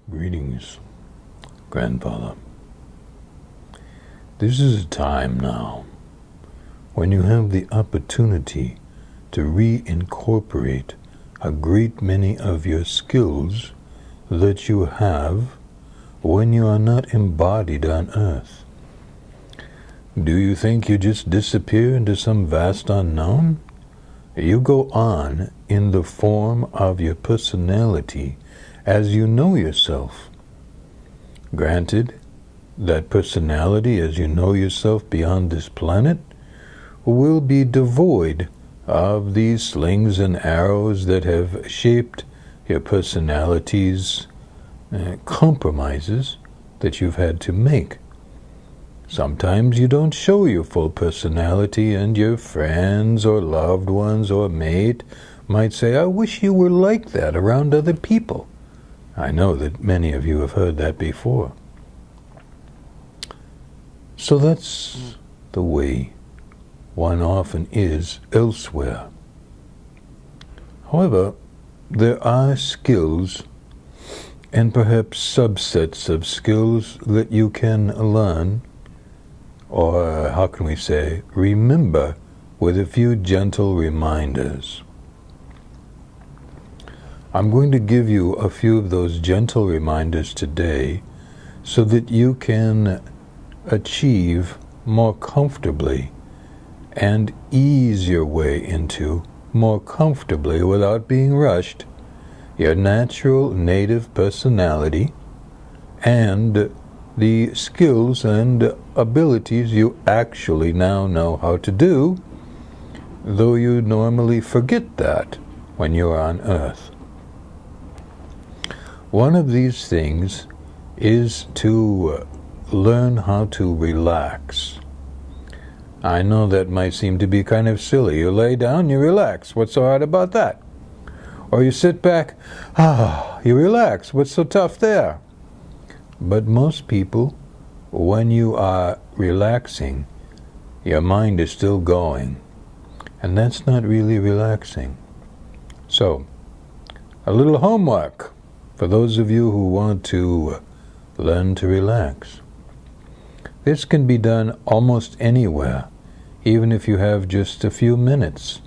Greetings, Grandfather. This is a time now when you have the opportunity to reincorporate a great many of your skills that you have when you are not embodied on Earth. Do you think you just disappear into some vast unknown? You go on in the form of your personality as you know yourself. Granted, that personality as you know yourself beyond this planet will be devoid of these slings and arrows that have shaped your personality's compromises that you've had to make. Sometimes you don't show your full personality, and your friends or loved ones or mate might say, "I wish you were like that around other people." I know that many of you have heard that before. So that's the way one often is elsewhere. However, there are skills and perhaps subsets of skills that you can learn, or how can we say, remember with a few gentle reminders. I'm going to give you a few of those gentle reminders today so that you can achieve more comfortably and ease your way into more comfortably without being rushed your natural native personality and the skills and abilities you actually now know how to do, though you normally forget that when you are on Earth. One of these things is to learn how to relax. I know that might seem to be kind of silly. You lay down, you relax. What's so hard about that? Or you sit back, you relax. What's so tough there? But most people, when you are relaxing, your mind is still going. And that's not really relaxing. So, a little homework for those of you who want to learn to relax. This can be done almost anywhere, even if you have just a few minutes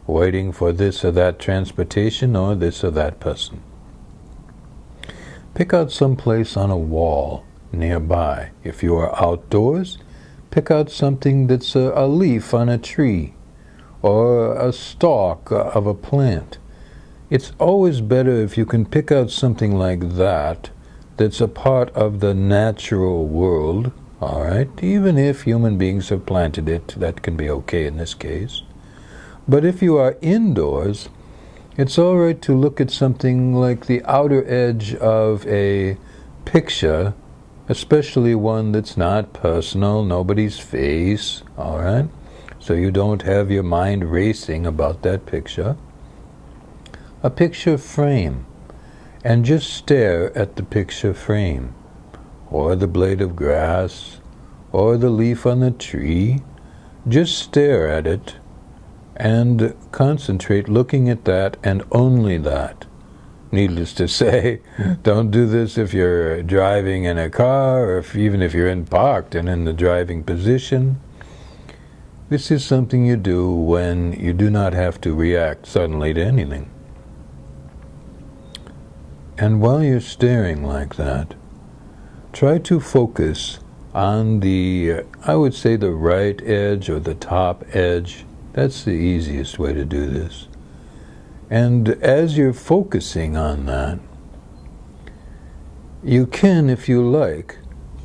waiting for this or that transportation or this or that person. Pick out some place on a wall nearby. If you are outdoors, pick out something that's a leaf on a tree or a stalk of a plant. It's always better if you can pick out something like that that's a part of the natural world, all right? Even if human beings have planted it, that can be okay in this case. But if you are indoors, it's all right to look at something like the outer edge of a picture, especially one that's not personal, nobody's face, all right? So you don't have your mind racing about that picture. A picture frame, and just stare at the picture frame, or the blade of grass, or the leaf on the tree. Just stare at it and concentrate looking at that and only that. Needless to say, don't do this if you're driving in a car or even if you're parked and in the driving position. This is something you do when you do not have to react suddenly to anything. And while you're staring like that, try to focus on the, I would say, the right edge or the top edge. That's the easiest way to do this. And as you're focusing on that, you can, if you like,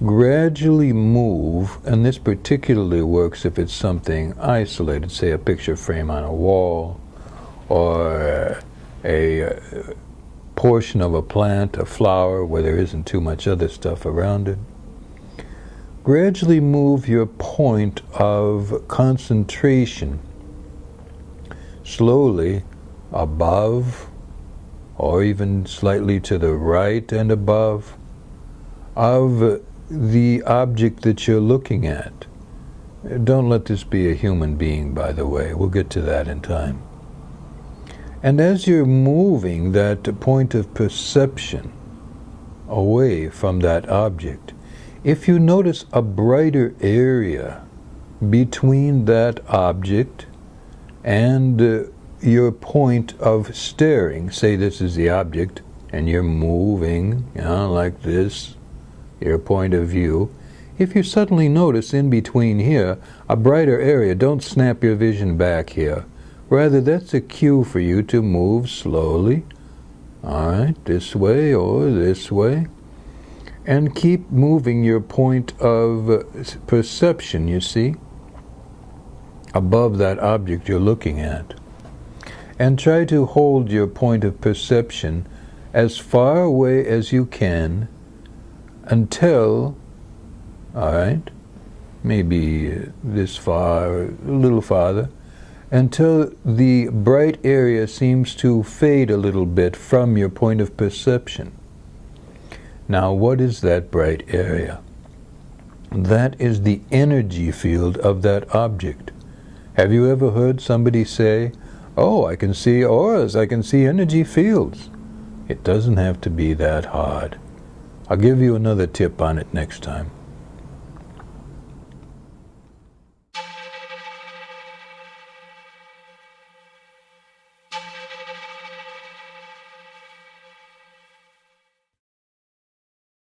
gradually move, and this particularly works if it's something isolated, say a picture frame on a wall, or a portion of a plant, a flower, where there isn't too much other stuff around it. Gradually move your point of concentration slowly above, or even slightly to the right and above, of the object that you're looking at. Don't let this be a human being, by the way. We'll get to that in time. And as you're moving that point of perception away from that object. If you notice a brighter area between that object and your point of staring, say this is the object, and you're moving, like this, your point of view. If you suddenly notice in between here a brighter area, don't snap your vision back here. Rather, that's a cue for you to move slowly, all right, this way or this way, and keep moving your point of perception, you see, above that object you're looking at. And try to hold your point of perception as far away as you can until, all right, maybe this far, or a little farther, until the bright area seems to fade a little bit from your point of perception. Now, what is that bright area? That is the energy field of that object. Have you ever heard somebody say, "Oh, I can see auras, I can see energy fields"? It doesn't have to be that hard. I'll give you another tip on it next time.